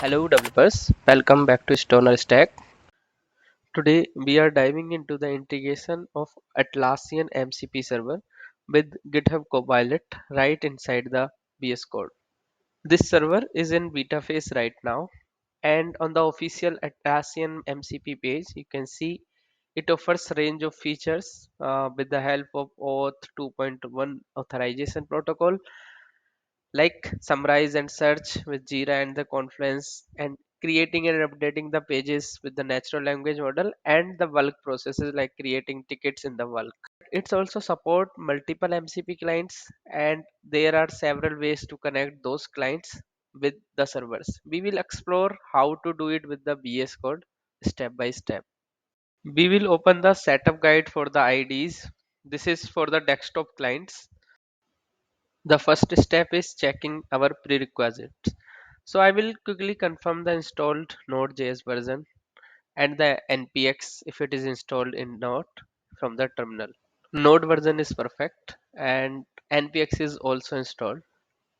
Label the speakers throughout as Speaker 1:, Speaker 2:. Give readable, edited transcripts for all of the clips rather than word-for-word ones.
Speaker 1: Hello developers, welcome back to Stoner Stack. Today we are diving into the integration of Atlassian MCP Server with GitHub Copilot right inside the VS Code. This server is in beta phase right now, and on the official Atlassian MCP page you can see it offers range of features with the help of OAuth 2.1 authorization protocol like summarize and search with Jira and the Confluence, and creating and updating the pages with the natural language model, and the bulk processes like creating tickets in the bulk. It's also support multiple MCP clients, and there are several ways to connect those clients with the servers. We will explore how to do it with the VS Code step by step. We will open the setup guide for the IDs. This is for the desktop clients. The first step is checking our prerequisites. So I will quickly confirm the installed Node.js version and the npx if it is installed in Node from the terminal. Node version is perfect and npx is also installed.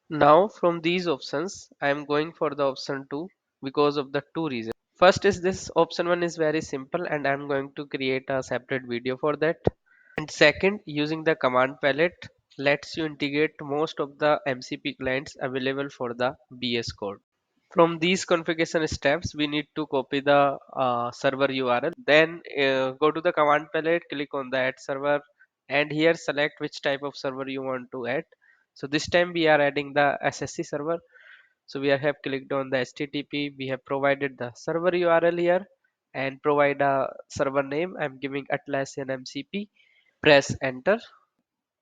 Speaker 1: Now from these options, I am going for the option 2 because of the two reasons. First is this option 1 is very simple and I am going to create a separate video for that. And second, using the command palette lets you integrate most of the MCP clients available for the VS Code. From these configuration steps, we need to copy the server URL. Then go to the command palette, click on the add server, and here select which type of server you want to add. So this time we are adding the SSC server. So we have clicked on the HTTP. We have provided the server URL here and provide a server name. I'm giving Atlassian MCP. Press enter,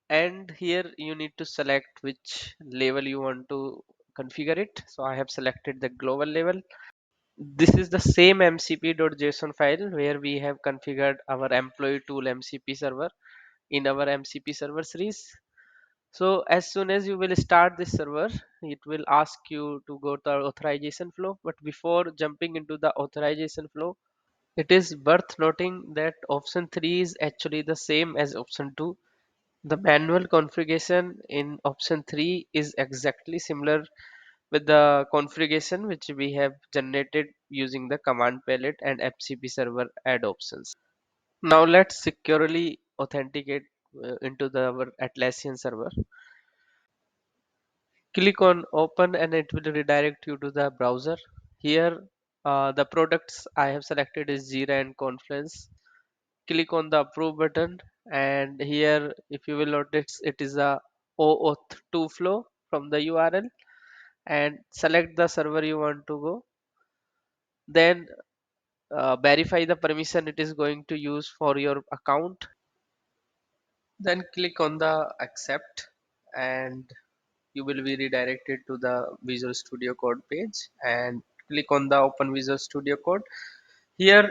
Speaker 1: and here you need to select which level you want to configure it. So I have selected the global level. This is the same mcp.json file where we have configured our employee tool MCP server in our MCP server series. So as soon as you will start this server, it will ask you to go to the authorization flow. But before jumping into the authorization flow, it is worth noting that option 3 is actually the same as option 2. The manual configuration in option 3 is exactly similar with the configuration which we have generated using the command palette and MCP server add options. Now let's securely authenticate our Atlassian server. Click on open and it will redirect you to the browser. Here the products I have selected is Jira and Confluence. Click on the approve button, and here if you will notice it is a OAuth 2 flow from the URL, and select the server you want to go. Then verify the permission it is going to use for your account. Then click on the accept, and you will be redirected to the Visual Studio Code page, and click on the open Visual Studio Code. Here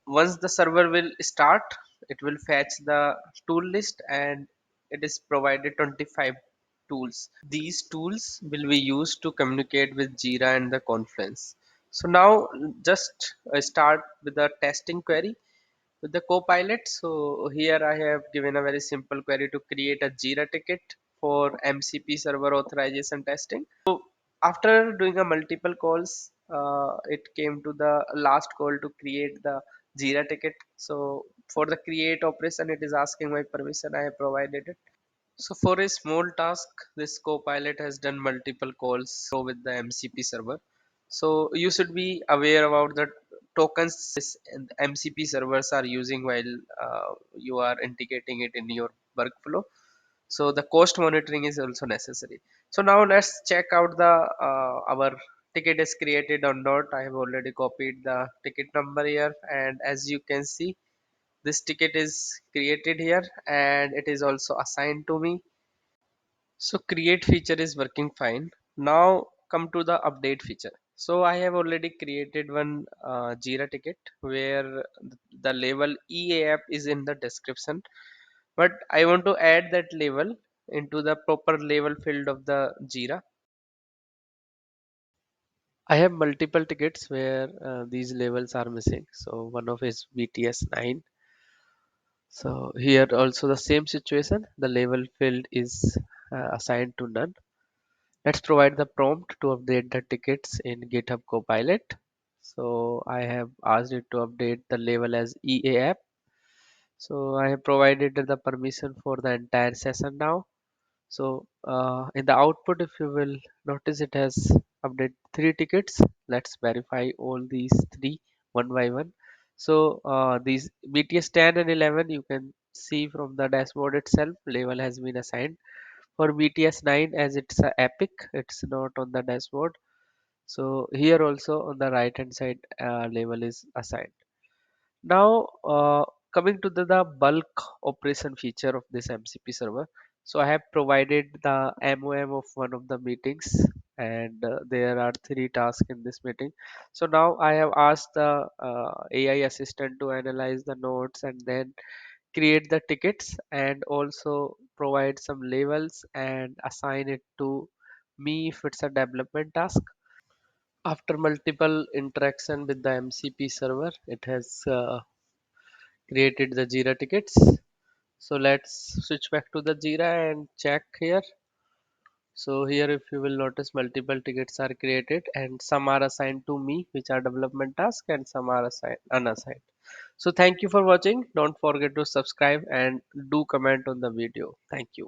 Speaker 1: once the server will start, it will fetch the tool list, and it is provided 25 tools. These tools will be used to communicate with Jira and the Confluence. So now just start with the testing query with the Copilot. So here I have given a very simple query to create a Jira ticket for MCP server authorization testing. After doing a multiple calls, it came to the last call to create the Jira ticket. So for the create operation, it is asking my permission. I have provided it. So for a small task, this Copilot has done multiple calls with the MCP server. So you should be aware about the tokens and MCP servers are using while you are integrating it in your workflow. So the cost monitoring is also necessary. So now let's check out the our ticket is created or not. I have already copied the ticket number here, and as you can see, this ticket is created here and it is also assigned to me. So create feature is working fine. Now come to the update feature. So I have already created one Jira ticket where the label EAP is in the description, but I want to add that label into the proper label field of the Jira. I have multiple tickets where these labels are missing. So one of is BTS 9. So here also the same situation. The label field is assigned to none. Let's provide the prompt to update the tickets in GitHub Copilot. So I have asked it to update the label as EA app. So I have provided the permission for the entire session now. So in the output, if you will notice, it has updated 3 tickets. Let's verify all these 3 one by one. So these BTS 10 and 11, you can see from the dashboard itself, label has been assigned. For BTS 9, as it's a epic, it's not on the dashboard. So here also on the right hand side, label is assigned. Now, coming to the bulk operation feature of this MCP server. So I have provided the MOM of one of the meetings, and there are 3 tasks in this meeting. So now I have asked the AI assistant to analyze the notes and then create the tickets and also provide some labels and assign it to me if it's a development task. After multiple interaction with the MCP server, it has created the Jira tickets. So let's switch back to the Jira and check here. So here if you will notice, multiple tickets are created and some are assigned to me, which are development tasks, and some are assigned unassigned. So thank you for watching. Don't forget to subscribe and do comment on the video. Thank you.